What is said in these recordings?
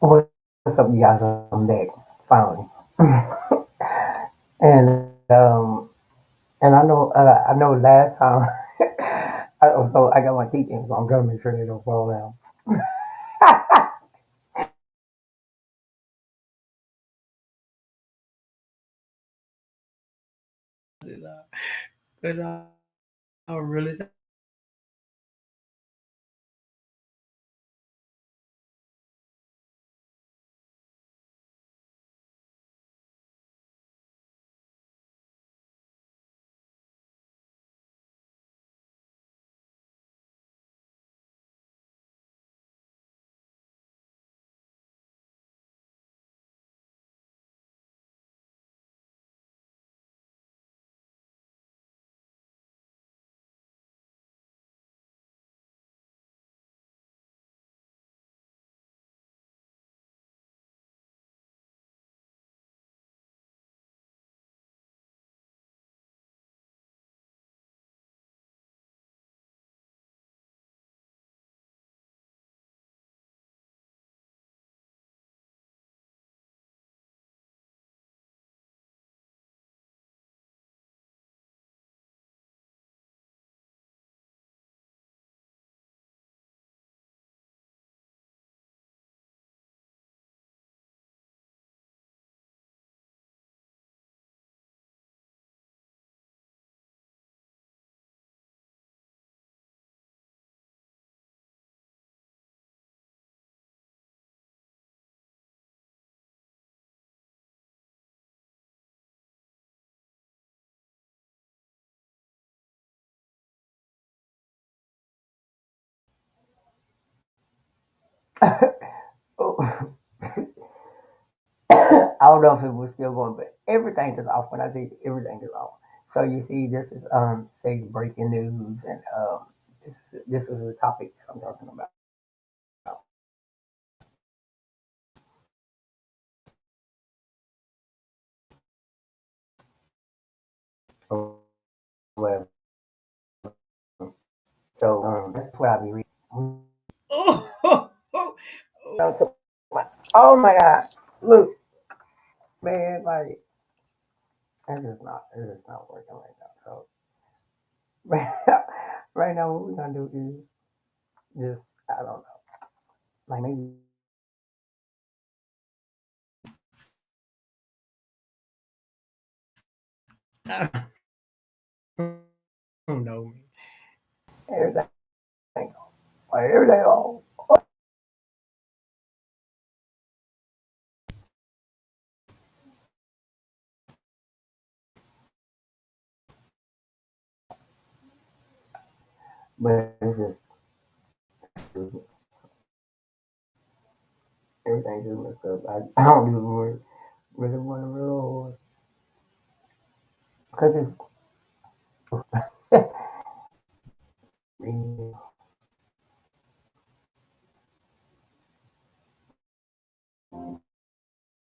What's up, you guys? I'm back finally, and I know last time, I got my teeth in, so I'm trying to make sure they don't fall out. Because I really oh, I don't know if it was still going, but everything is off. When I say everything is off, so you see, this is says breaking news, and this is the topic that I'm talking about. So, well, this is what I be reading. So, oh my God! Look, man, like it's just not working right now. So right now, what we're gonna do is just I don't know, like maybe I don't know, everything, like everything all. But it's just everything just messed up. I don't even really want to real because it's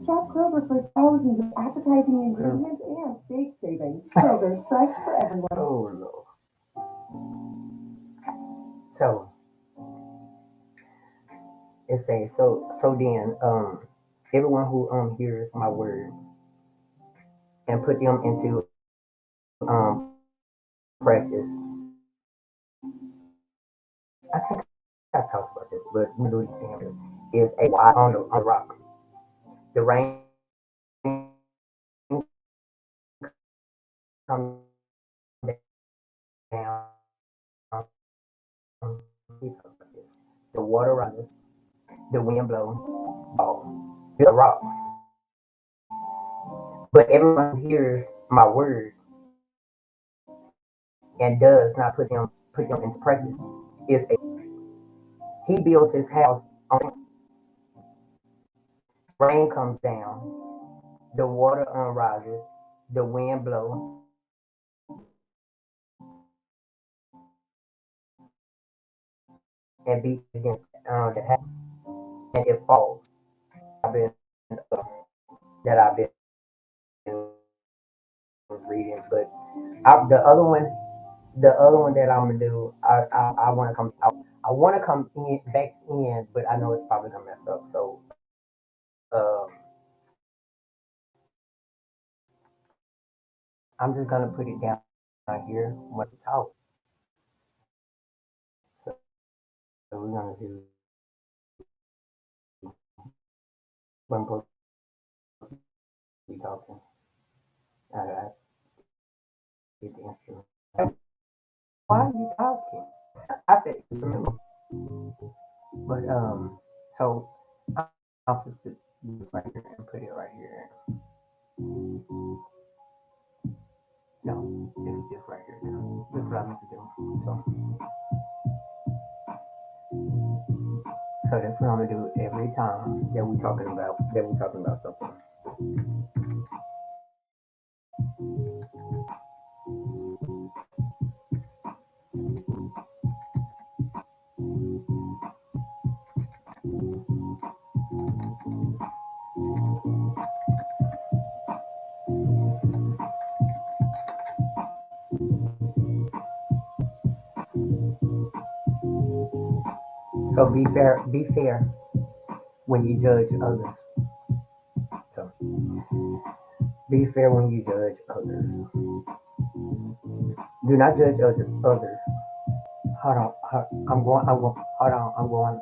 Shop Kroger for thousands of appetizing ingredients and big savings. Kroger, fresh for everyone. oh no. So it says so then everyone who hears my word and put them into um practice. I think I talked about this, but we do it again. This is a wide on the rock. The rain comes down. We talk about this. The water rises. The wind blows. Oh, the rock. But everyone who hears my word and does not put them into practice is a he builds his house on rain comes down, the water rises, the wind blows and beats against the house, and it falls. I've been that I've been reading, but the other one that I'm gonna do, I want to come, I want to come in back in, but I know it's probably gonna mess up. So um, I'm just gonna put it down here once it's out. So we're gonna do when I'm supposed to be talking. I get the instrument. Why are you talking? I said instrument, but so I'll just put this right here and put it right here. No, it's just right here. This is what I meant to do. So that's what I'm gonna do every time that we talking about something. So be fair. Be fair when you judge others. So be fair when you judge others. Do not judge others. Hold on. I'm going. I'm going. Hold on. I'm going.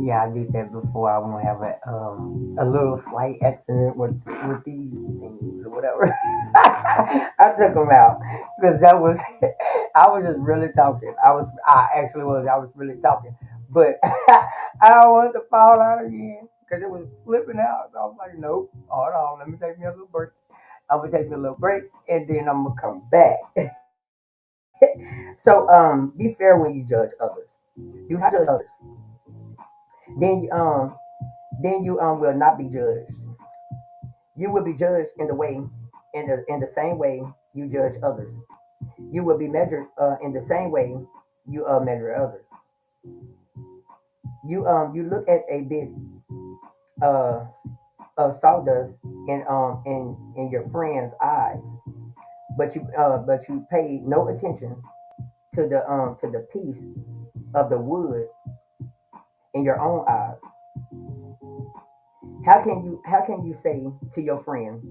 Yeah, I did that before. I won't have a little slight accident with these things or whatever. I took them out because that was I was just really talking. I was really talking, but I don't want it to fall out again because it was flipping out. So I was like, nope, hold on, let me take me a little break. I'm gonna take me a little break and then I'm gonna come back. So be fair when you judge others. Do not judge others. Then will not be judged. You will be judged in the same way you judge others. You will be measured in the same way you measure others. You look at a bit uh, of sawdust in your friend's eyes, but you pay no attention to the piece of the wood in your own eyes. How can you say to your friend,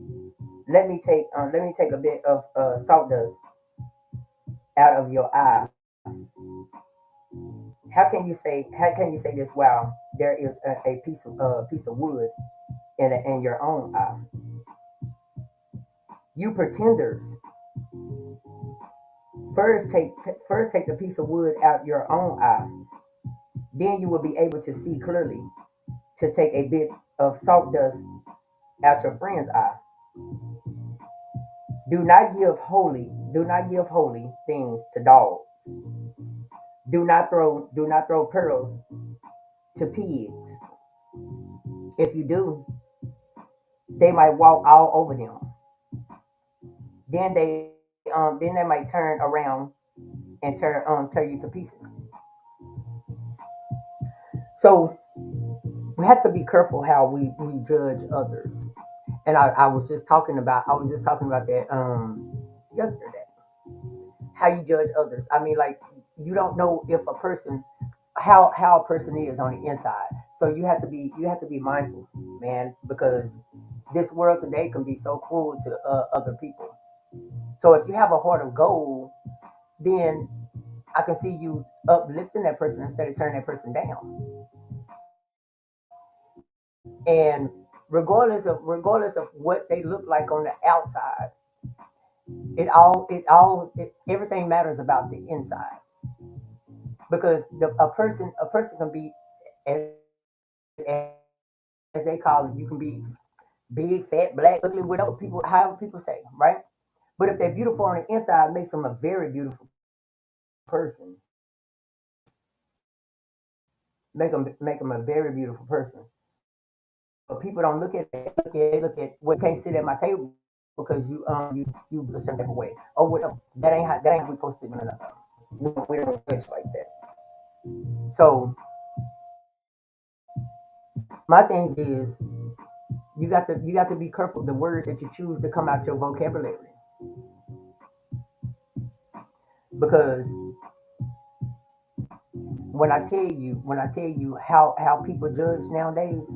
let me take a bit of sawdust out of your eye? How can you say this while there is a piece of wood in your own eye? You pretenders, first take the piece of wood out your own eye. Then you will be able to see clearly to take a bit of sawdust out your friend's eye. Do not give holy things to dogs. Do not throw pearls to pigs. If you do, they might walk all over them. Then they might turn around and tear you to pieces. So we have to be careful how we judge others. And I was just talking about that yesterday. How you judge others. I mean, like, you don't know if a person how a person is on the inside. So you have to be mindful, man, because this world today can be so cruel to other people. So if you have a heart of gold, then I can see you uplifting that person instead of turning that person down. And regardless of what they look like on the outside, everything matters about the inside, because a person can be as, as they call it. You can be big, fat, black, ugly, whatever people, however people say, right? But if they're beautiful on the inside, it makes them a very beautiful person. Make them a very beautiful person. But people don't look at it. Look at what can't sit at my table because you the same type of way. Oh, whatever. That ain't how we supposed to be. No, we don't judge like that. So my thing is, you got to be careful the words that you choose to come out your vocabulary. Because when I tell you how people judge nowadays,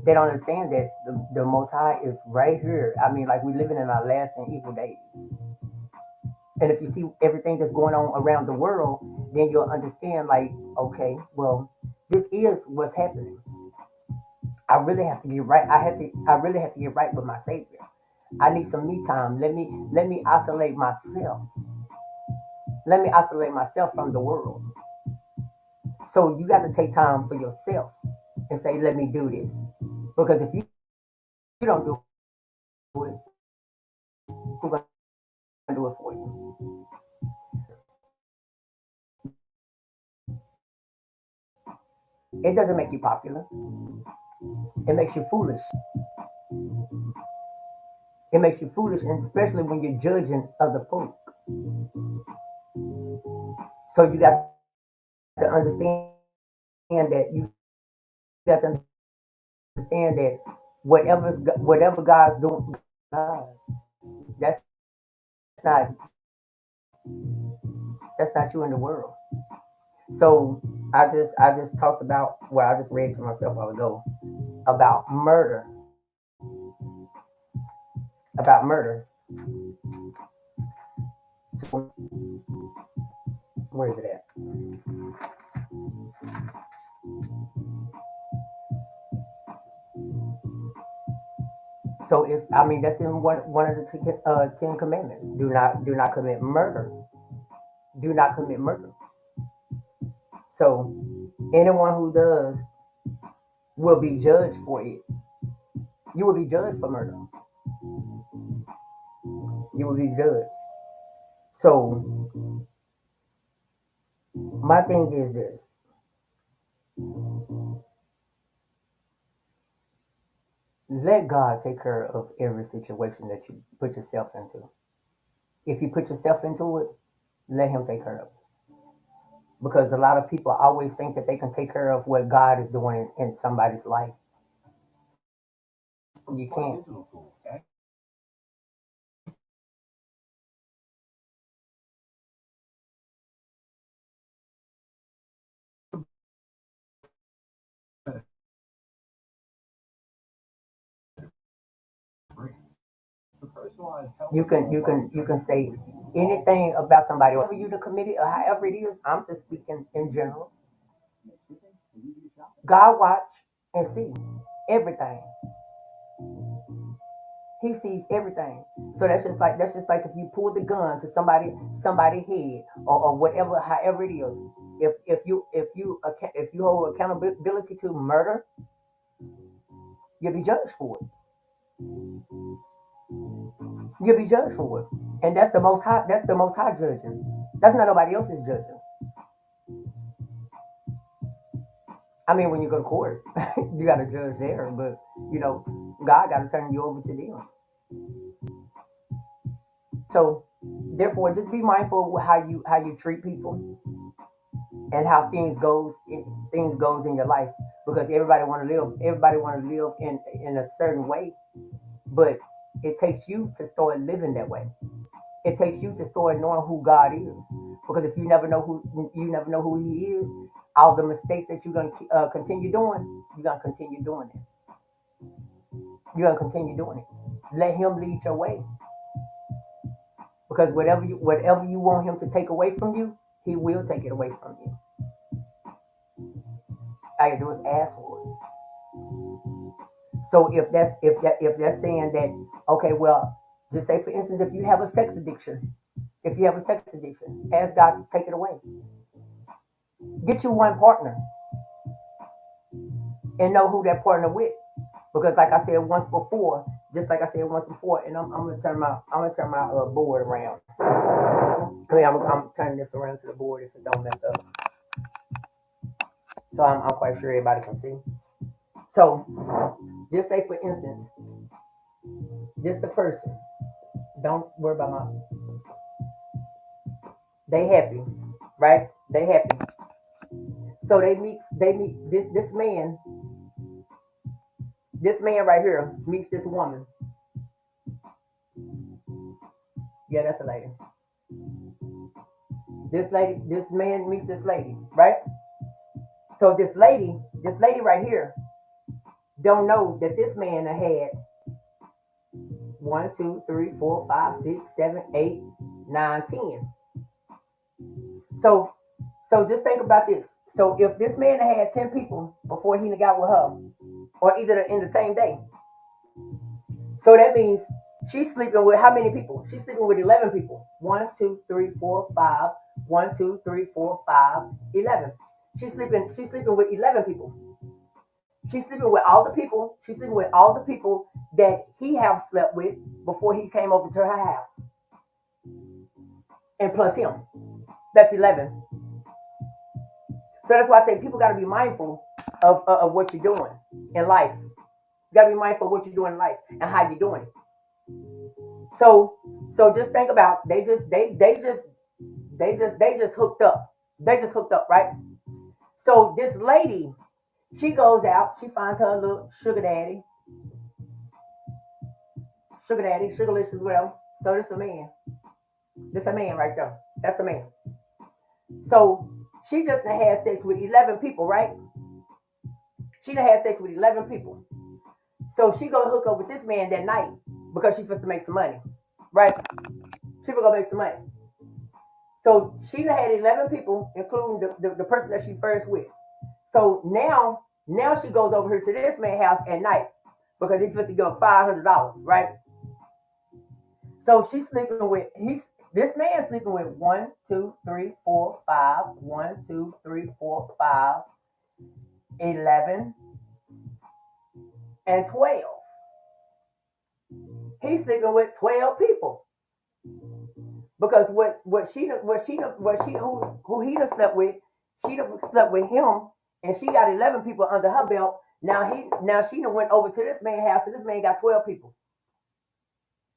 they don't understand that the Most High is right here. I mean, like we living in our last and evil days. And if you see everything that's going on around the world, then you'll understand. Like, okay, well, this is what's happening. I really have to get right. I really have to get right with my Savior. I need some me time. Let me isolate myself. Let me isolate myself from the world. So you got to take time for yourself and say, let me do this. Because if you don't do it, who's gonna do it for you? It doesn't make you popular. It makes you foolish. It makes you foolish, and especially when you're judging other folk. So you got to understand that you got to understand that whatever God's doing, God, that's not that's not you in the world. So I just talked about, well, I just read to myself a while ago about murder, about murder. So where is it at? So it's, I mean, that's in one of the Ten Commandments. Do not commit murder. Do not commit murder. So anyone who does will be judged for it. You will be judged for murder. You will be judged. So my thing is this: let God take care of every situation that you put yourself into. If you put yourself into it, let Him take care of it. Because a lot of people always think that they can take care of what God is doing in somebody's life. You can't. You can say anything about somebody, whatever you to commit it or however it is. I'm just speaking in general. God watch and see everything. He sees everything. So that's just like if you pull the gun to somebody's head, or whatever, however it is. If you hold accountability to murder, you'll be judged for it. You'll be judged for it. And that's the most high. That's the most high judging. That's not nobody else's judging. I mean, when you go to court, you got to judge there, but God got to turn you over to them. So, therefore, just be mindful of how you treat people and how things goes in your life, because everybody want to live in a certain way, but it takes you to start living that way. It takes you to start knowing who God is, because if you never know who He is, all the mistakes that you're gonna continue doing, you're gonna continue doing it. You're gonna continue doing it. Let Him lead your way, because whatever you want Him to take away from you, He will take it away from you. All you do is ask for it. So if that's saying that, okay, well, just say for instance, if you have a sex addiction, ask God to take it away. Get you one partner and know who that partner with. Because like I said once before, just like I said once before, and I'm gonna turn my board around. I mean, I'm turning this around to the board if it don't mess up. So I'm quite sure everybody can see. So just say for instance, this the person. Don't worry about my. They happy, right? They happy. So they meet this man right here meets this woman. Yeah, that's a lady. This man meets this lady, right? So this lady right here don't know that this man had 1, 2, 3, 4, 5, 6, 7, 8, 9, 10. So just think about this. So if this man had 10 people before he got with her, or either in the same day, so that means she's sleeping with how many people? She's sleeping with 11 people. 1, 2, 3, 4, 5. 1, 2, 3, 4, 5, 11. She's sleeping with 11 people. She's sleeping with all the people. She's sleeping with all the people that he have slept with before he came over to her house. And plus him. That's 11. So that's why I say people got to be mindful of what you're doing in life. You got to be mindful of what you're doing in life and how you're doing it. So just think about they just hooked up. They just hooked up, right? So this lady, she goes out, she finds her little sugar daddy, sugarlicious, whatever. So this a man. This a man right there. That's a man. So she just done had sex with 11 people, right? She done had sex with 11 people. So she gonna hook up with this man that night because she supposed to make some money, right? She was gonna make some money. So she done had 11 people, including the person that she first with. So now she goes over here to this man's house at night because he's supposed to give her $500, right? So she's sleeping with this man sleeping with 1, 2, 3, 4, 5. 1, 2, 3, 4, 5, 11, and 12. He's sleeping with 12 people because who he done slept with, she done slept with him, and she got 11 people under her belt. Now she done went over to this man's house, and this man got 12 people.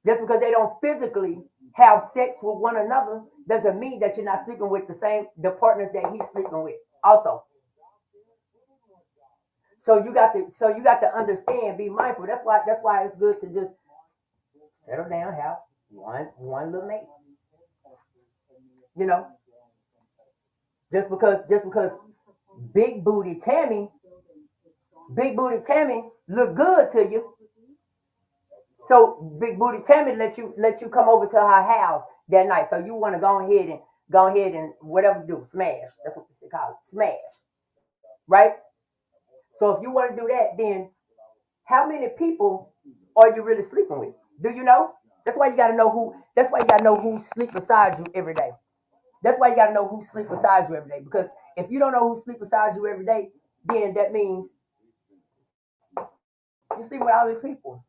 Just because they don't physically have sex with one another doesn't mean that you're not sleeping with the partners that he's sleeping with. Also, so you got to understand, be mindful. That's why it's good to just settle down, have one little mate. You know, just because big booty Tammy look good to you. So big booty Tammy let you come over to her house that night. So you want to go ahead and whatever you do, smash. That's what they call it, smash, right? So if you want to do that, then how many people are you really sleeping with? Do you know? That's why you got to know who. That's why you got to know who sleep beside you every day. That's why you got to know who sleep beside you every day. Because if you don't know who sleep beside you every day, then that means you sleep with all these people,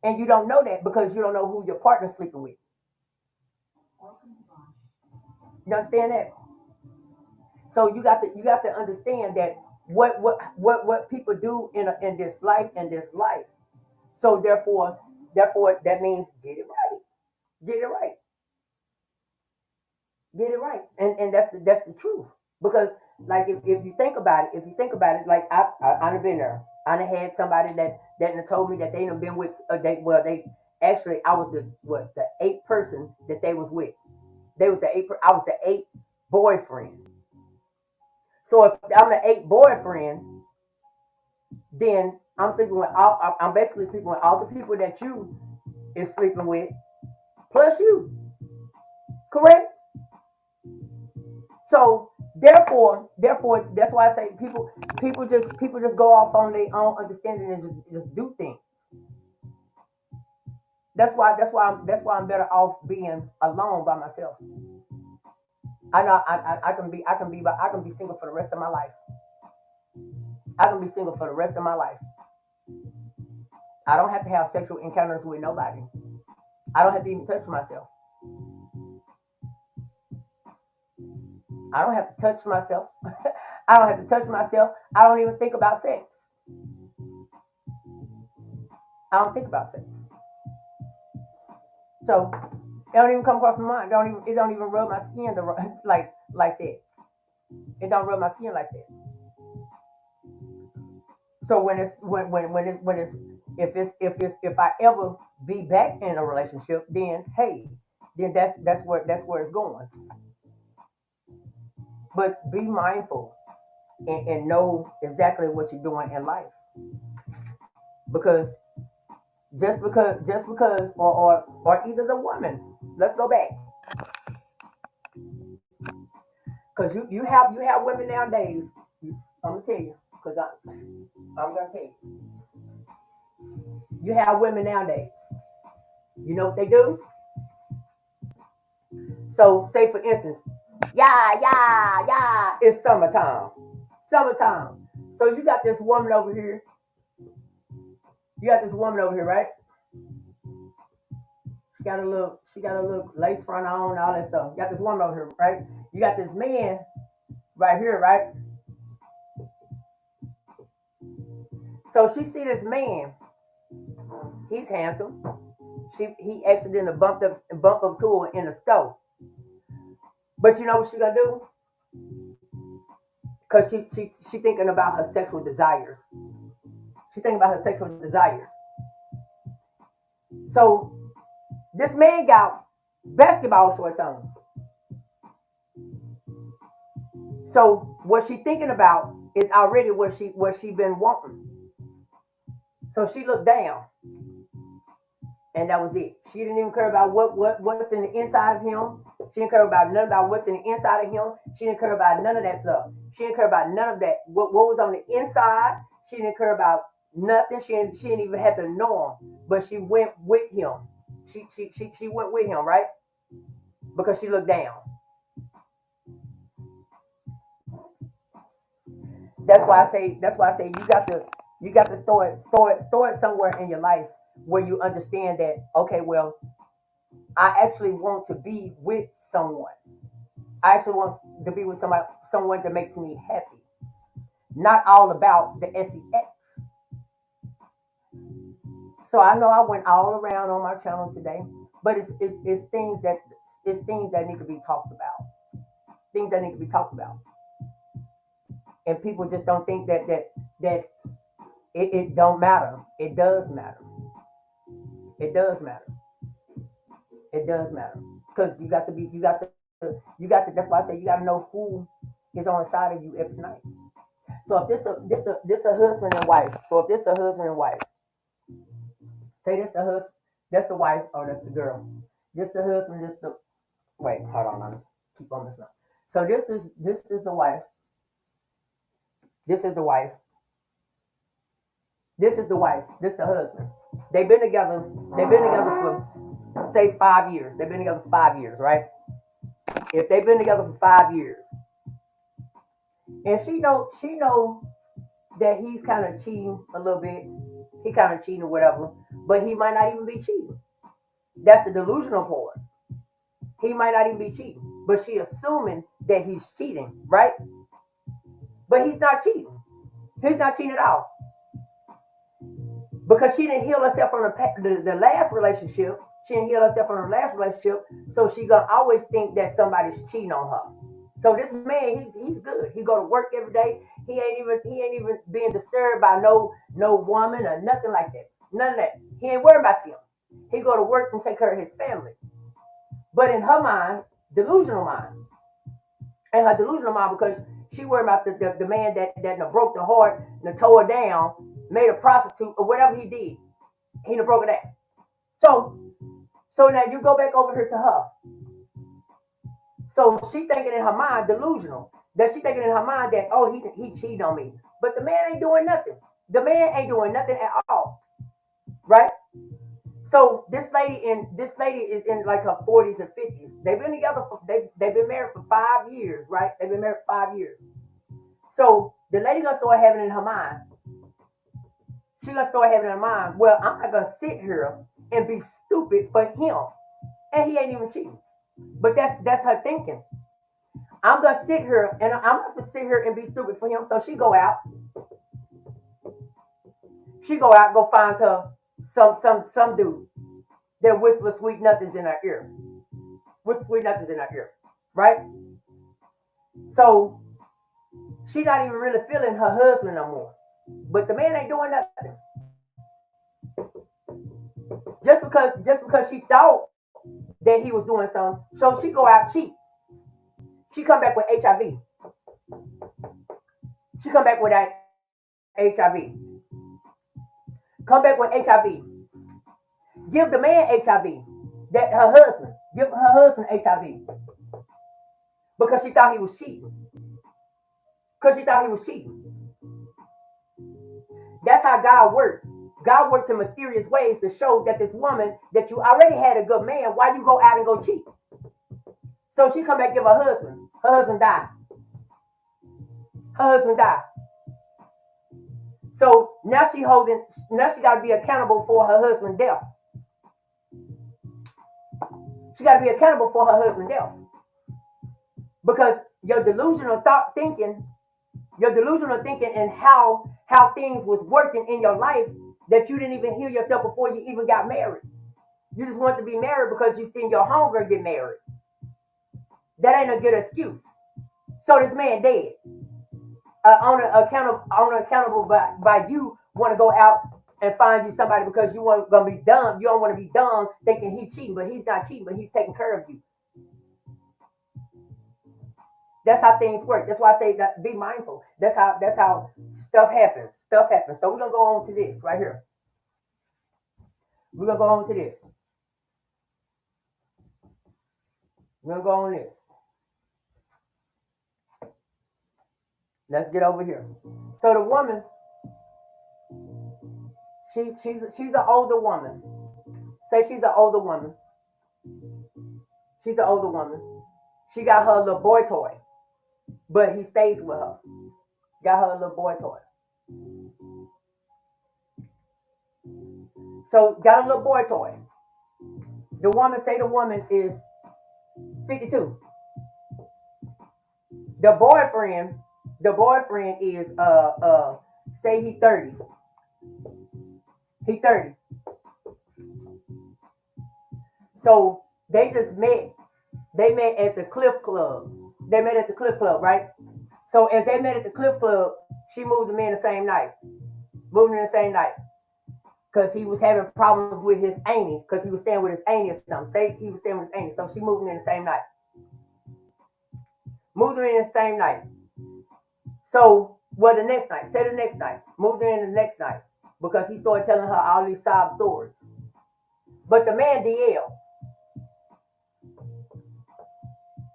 and you don't know that because you don't know who your partner's sleeping with. You understand that? So you got to understand that what people do in this life. So therefore that means get it right, get it right, get it right, and that's the truth. Because like if you think about it, like I've been there. I done had somebody that told me that they done been with they actually I was the eighth person that they was with. They was the eighth. I was the eighth boyfriend. So if I'm the eighth boyfriend, then I'm basically sleeping with all the people that you is sleeping with, plus you. Correct? So therefore, that's why I say people just go off on their own understanding and just do things. That's why I'm better off being alone by myself. I know I can be single for the rest of my life. I can be single for the rest of my life. I don't have to have sexual encounters with nobody. I don't have to even touch myself. I don't have to touch myself. I don't have to touch myself. I don't even think about sex. I don't think about sex. So it don't even come across my mind. It don't even rub my skin like that. It don't rub my skin like that. So if I ever be back in a relationship, then hey, then that's where it's going. But be mindful and know exactly what you're doing in life. Because or either the woman. Let's go back. Because you have women nowadays. I'm gonna tell you. Because I'm gonna tell you. You have women nowadays. You know what they do? So say for instance, yeah, it's summertime. Summertime. So you got this woman over here. You got this woman over here, right? She got a little lace front on, all that stuff. You got this woman over here, right? You got this man right here, right? So she see this man. He's handsome. He accidentally bump up to her in the store. But you know what she gonna do? Cause she thinking about her sexual desires. She thinking about her sexual desires. So this man got basketball shorts on. So what she thinking about is already what she been wanting. So she looked down, and that was it. She didn't even care about what's in the inside of him. She didn't care about none about what's in the inside of him. She didn't care about none of that stuff. She didn't care about none of that. What was on the inside, she didn't care about nothing. She didn't even have to know him. But she went with him. She went with him, right? Because she looked down. That's why I say you got to store it somewhere in your life where you understand that, okay, well, I actually want to be with someone. I actually want to be with someone that makes me happy. Not all about the sex. So I know I went all around on my channel today, but it's things that need to be talked about. Things that need to be talked about. And people just don't think that it don't matter. It does matter. It does matter. It does matter. Because that's why I say you got to know who is on the side of you every night. So if this a husband and wife. So if this a husband and wife, say this the husband, that's the wife, or that's the girl. This the husband, this the wait, hold on, I'm keep on this now. So this is the wife. This is the wife. This is the wife. This the husband. They've been together. They've been together for say 5 years. They've been together for 5 years, right? If they've been together for 5 years, and she know that he's kind of cheating a little bit. He kind of cheating or whatever, but he might not even be cheating. That's the delusional part. He might not even be cheating, but she assuming that he's cheating, right? But he's not cheating. He's not cheating at all because she didn't heal herself from the last relationship. She didn't heal herself from the last relationship, so she gonna always think that somebody's cheating on her. So this man, he's good. He go to work every day. He ain't even being disturbed by no woman or nothing like that. None of that. He ain't worried about them. He go to work and take care of his family. But in her mind, delusional mind, and her delusional mind because she worried about the man that broke the heart, and tore her down, made a prostitute or whatever he did. He done broke it down. So now you go back over here to her. So she thinking in her mind, delusional, that she thinking in her mind that, oh, he cheated on me. But the man ain't doing nothing. The man ain't doing nothing at all. Right? So this lady is in like her 40s and 50s. They've been together they've been married for 5 years, right? They've been married for 5 years. So the lady gonna start having it in her mind. She gonna start having it in her mind, well, I'm not gonna sit here and be stupid for him. And he ain't even cheating. But that's her thinking. I'm gonna sit here and I'm gonna sit here and be stupid for him. So she go out. She go out, go find her some dude that whispers sweet nothings in her ear. Whisper sweet nothings in her ear. Right? So she not even really feeling her husband no more. But the man ain't doing nothing. Just because she thought that he was doing something. So she go out cheat. She come back with HIV. She come back with that HIV. Come back with HIV. Give the man HIV. That her husband. Give her husband HIV. Because she thought he was cheating. Because she thought he was cheating. That's how God works. God works in mysterious ways to show that this woman that you already had a good man, why you go out and go cheat? So she come back give her husband. Her husband died. Her husband died. So now she got to be accountable for her husband's death. She got to be accountable for her husband's death. Because your delusional thinking and how things was working in your life that you didn't even heal yourself before you even got married. You just want to be married because you seen your homegirl get married. That ain't a good excuse. So this man dead. Accountable by you want to go out and find you somebody because you want gonna be dumb. You don't want to be dumb thinking he's cheating, but he's not cheating, but he's taking care of you. That's how things work. That's why I say that be mindful. That's how stuff happens. Stuff happens. So we're gonna go on to this right here. We're gonna go on to this. We're gonna go on this. Let's get over here. So the woman, she's an older woman. Say she's an older woman. She's an older woman. She got her little boy toy, but he stays with her. Got her little boy toy. So got a little boy toy. The woman is 52. The boyfriend is say he 30. He 30. So they just met. They met at the Cliff Club. They met at the Cliff Club, right? So as they met at the Cliff Club, she moved him in the same night. Moved in the same night. Because he was having problems with his auntie. Because he was staying with his auntie or something. Say he was staying with his auntie. So she moved him in the same night. Moved him in the same night. So, well, the next night. Say the next night. Moved him in the next night. Because he started telling her all these sob stories. But the man DL.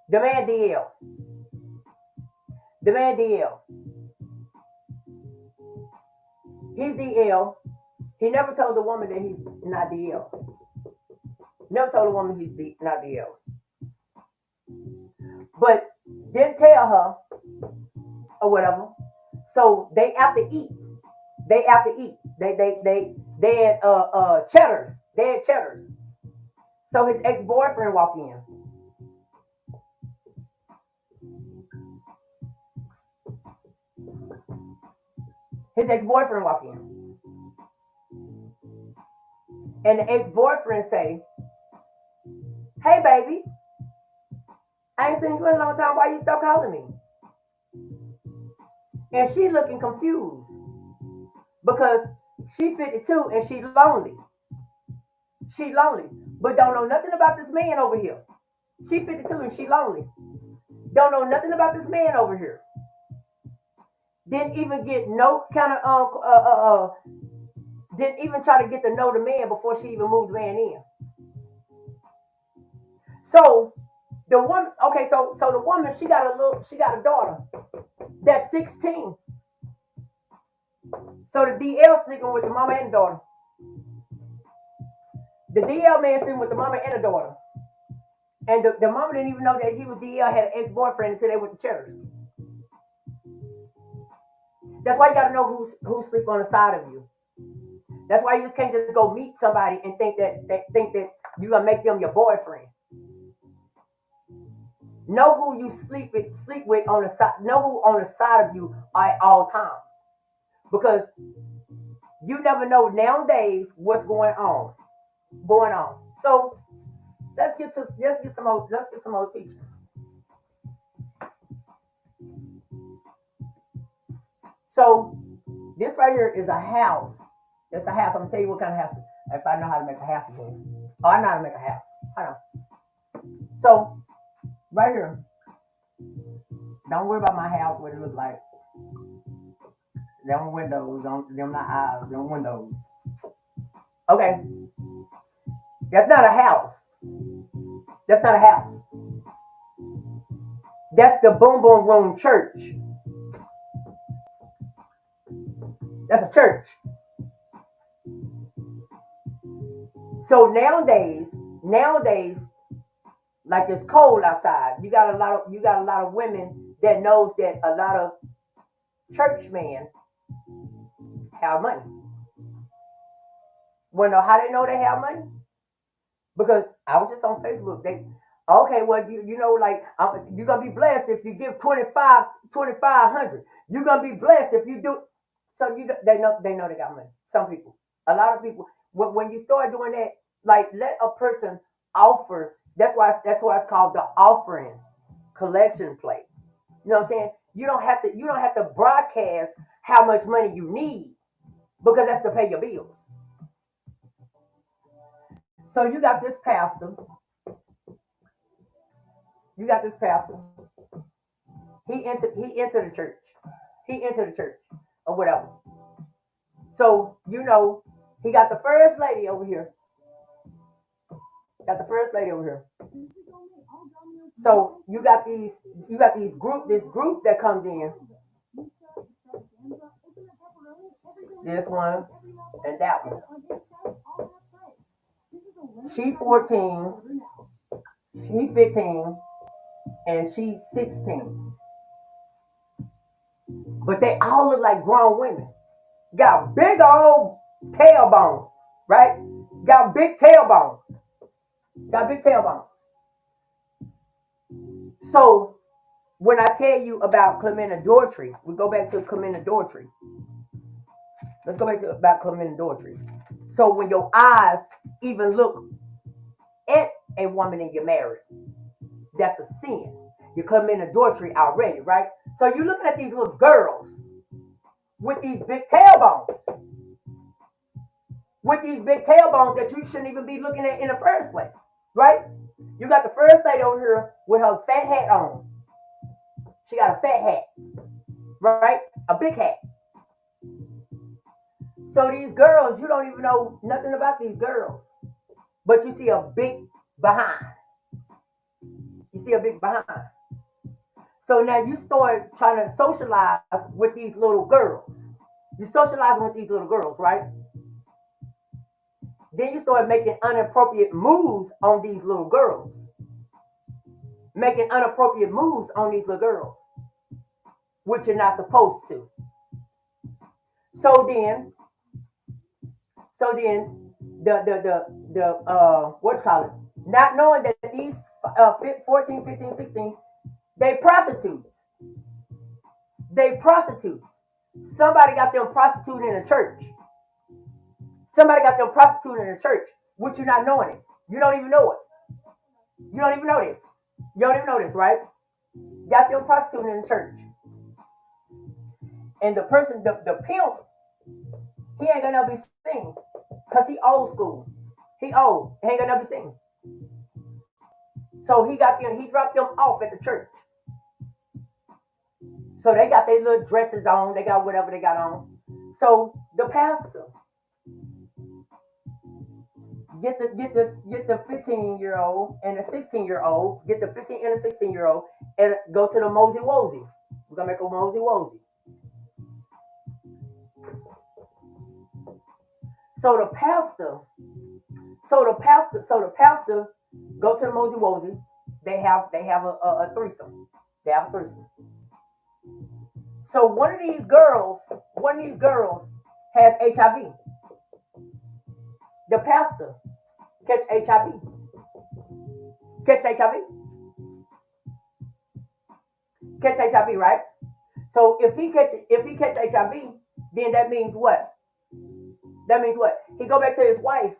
The man DL. He's DL. He never told the woman that he's not DL. Never told the woman he's not DL. But didn't tell her or whatever. So they have to eat. They had cheddars. They had cheddars. So his ex-boyfriend walked in. His ex-boyfriend walked in. And the ex-boyfriend say, "Hey baby, I ain't seen you in a long time. Why you stop calling me?" And she looking confused. Because she 52 and she lonely. She lonely. But don't know nothing about this man over here. She 52 and she lonely. Don't know nothing about this man over here. Didn't even get no kind of didn't even try to get to know the man before she even moved the man in. So the woman, okay, so the woman, she got a daughter that's 16. So the DL sleeping with the mama and the daughter. The DL man sleeping with the mama and the daughter. And the mama didn't even know that he was DL, had an ex-boyfriend until they went to church. That's why you gotta know who sleep on the side of you. That's why you just can't just go meet somebody and think that you're gonna make them your boyfriend. Know who you sleep with on the side. Know who on the side of you at all times, because you never know nowadays what's going on. So let's get some more teaching. So this right here is a house. It's a house. I'm gonna tell you what kind of house. If I know how to make a house again. Oh, I know how to make a house. I know. So right here. Don't worry about my house, what it look like. Them windows, them not eyes, them windows. Okay, that's not a house. That's not a house. That's the Boom Boom Room Church. That's a church. So nowadays, like it's cold outside. You got a lot of women that knows that a lot of churchmen have money. Wanna know how they know they have money? Because I was just on Facebook. Okay, well you know like you're gonna be blessed if you give 2,500. You're gonna be blessed if you do. So they know they got money. Some people, a lot of people. When you start doing that, like let a person offer. That's why it's called the offering collection plate. You know what I'm saying? You don't have to broadcast how much money you need because that's to pay your bills. So you got this pastor. You got this pastor. He entered the church. He entered the church or whatever. So he got the first lady over here. Got the first lady over here. So this group that comes in. This one and that one. She 14, she 15, and she's 16. But they all look like grown women. Got big old tailbones, right? Got big tailbones. Got big tailbones. So when I tell you about Clementa Daughtry, we go back to Clementa Daughtry. Let's go back to about Clementa Daughtry. So when your eyes even look at a woman and you're married, that's a sin. You're Clementa Daughtry already, right? So you're looking at these little girls with these big tailbones. With these big tailbones that you shouldn't even be looking at in the first place, right? You got the first lady over here with her fat hat on. She got a fat hat, right? A big hat. So these girls, you don't even know nothing about these girls, but you see a big behind. You see a big behind. So now you start trying to socialize with these little girls. You socializing with these little girls, right? Then you start making inappropriate moves on these little girls. Making inappropriate moves on these little girls, which you're not supposed to. So then the what's called it? Not knowing that these 14, 15, 16, they prostitutes. They prostitutes. Somebody got them prostituting in a church. Somebody got them prostituting in a church, which you're not knowing it. You don't even know it. You don't even know this. You don't even know this, right? Got them prostituting in the church. And the person, the pimp, he ain't gonna be seen. Because he old school. He old. He ain't gonna be seen. So he dropped them off at the church. So they got their little dresses on, they got whatever they got on. So the pastor get the 15-year-old and the 16-year-old, get the 15 and the 16-year-old, and go to the Mosey Wozy. We're gonna make a Mosey Wozy. So the pastor go to the Mosey Wozy. They have a threesome. They have a threesome. So one of these girls has HIV. The pastor catch HIV. Catch HIV. Catch HIV, right? So if he catch HIV, then that means what? That means what? He go back to his wife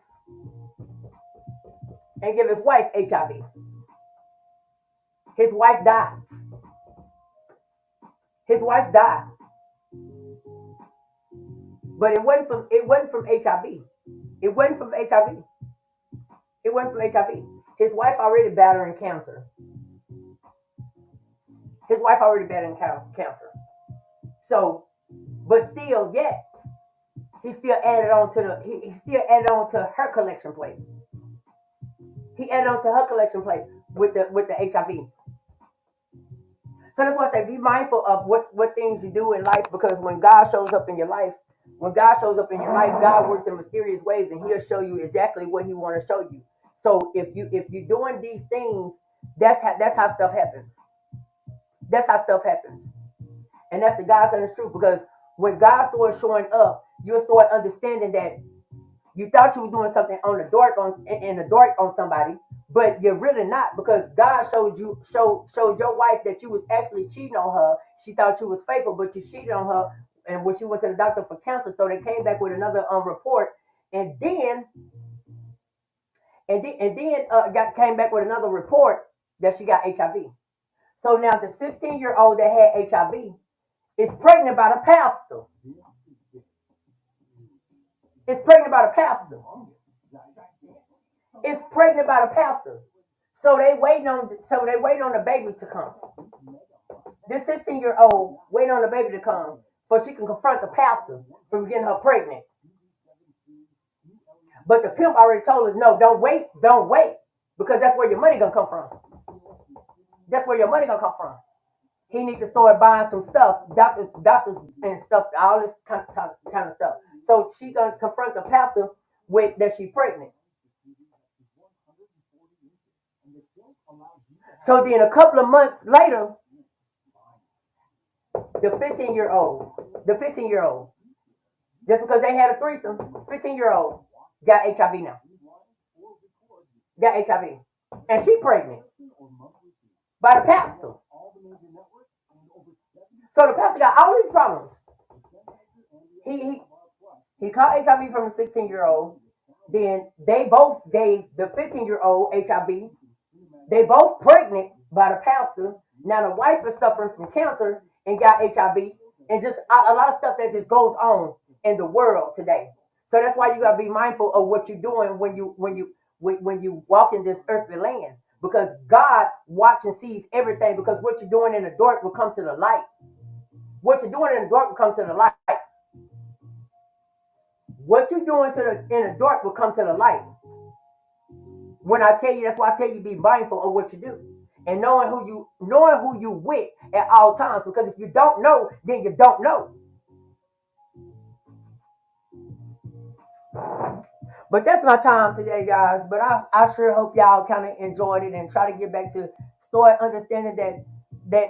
and give his wife HIV. His wife died. His wife died. But it wasn't from HIV. It wasn't from HIV. It wasn't from HIV. His wife already battling cancer. His wife already battling cancer. So But still, yet he still added on to the he still added on to her collection plate. He added on to her collection plate with the HIV. So that's why I say be mindful of what things you do in life, because when God shows up in your life, God works in mysterious ways, and He'll show you exactly what He want to show you. So if you're doing these things, that's how stuff happens. That's how stuff happens, and that's the God's honest truth. Because when God starts showing up, you'll start understanding that you thought you were doing something in the dark on somebody, but you're really not, because God showed your wife that you was actually cheating on her. She thought you was faithful, but you cheated on her. And when she went to the doctor for cancer, so they came back with another report, and then came back with another report that she got HIV. So now the 16-year-old that had HIV is pregnant by the pastor. It's pregnant by the pastor. It's pregnant by the pastor. So they waiting on the baby to come. This 16-year-old waiting on the baby to come so she can confront the pastor from getting her pregnant. But the pimp already told her, no, don't wait, because that's where your money gonna come from. That's where your money gonna come from. He needs to start buying some stuff, doctors and stuff, all this kind of stuff. So she gonna confront the pastor with that she's pregnant. So then a couple of months later, the 15-year-old, just because they had a threesome, 15-year-old got HIV now. Got HIV. And she pregnant by the pastor. So the pastor got all these problems. He caught HIV from the 16-year-old. Then they both gave the 15-year-old HIV. They both pregnant by the pastor. Now the wife is suffering from cancer and got HIV, and just a lot of stuff that just goes on in the world today. So that's why you gotta be mindful of what you're doing when you walk in this earthly land, because God watches and sees everything. Because what you're doing in the dark will come to the light. What you're doing in the dark will come to the light. What you're doing in the dark will come to the light. When I tell you, that's why I tell you be mindful of what you do, and knowing who you with at all times. Because if you don't know, then you don't know. But that's my time today, guys. But I sure hope y'all kind of enjoyed it, and try to get back to start understanding that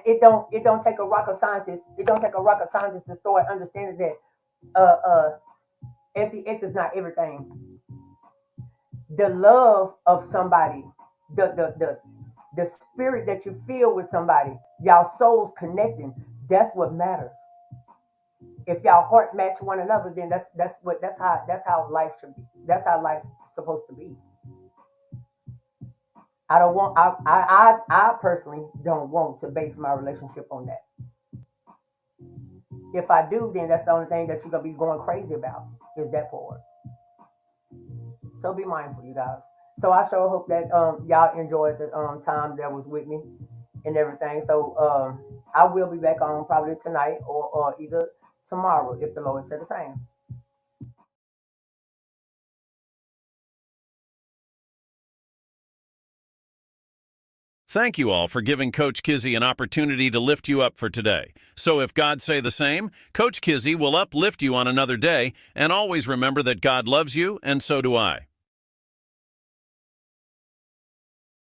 it don't take a rocket scientist. It don't take a rocket scientist to start understanding that sex is not everything. The love of somebody, the spirit that you feel with somebody, y'all souls connecting, that's what matters. If y'all heart match one another, then that's how life should be. That's how life is supposed to be. I personally don't want to base my relationship on that. If I do, then that's the only thing that you're gonna be going crazy about, is that part. So be mindful, you guys. So I sure hope that y'all enjoyed the time that was with me and everything. So I will be back on probably tonight or either tomorrow, if the Lord said the same. Thank you all for giving Coach Kizzy an opportunity to lift you up for today. So if God say the same, Coach Kizzy will uplift you on another day, and always remember that God loves you, and so do I.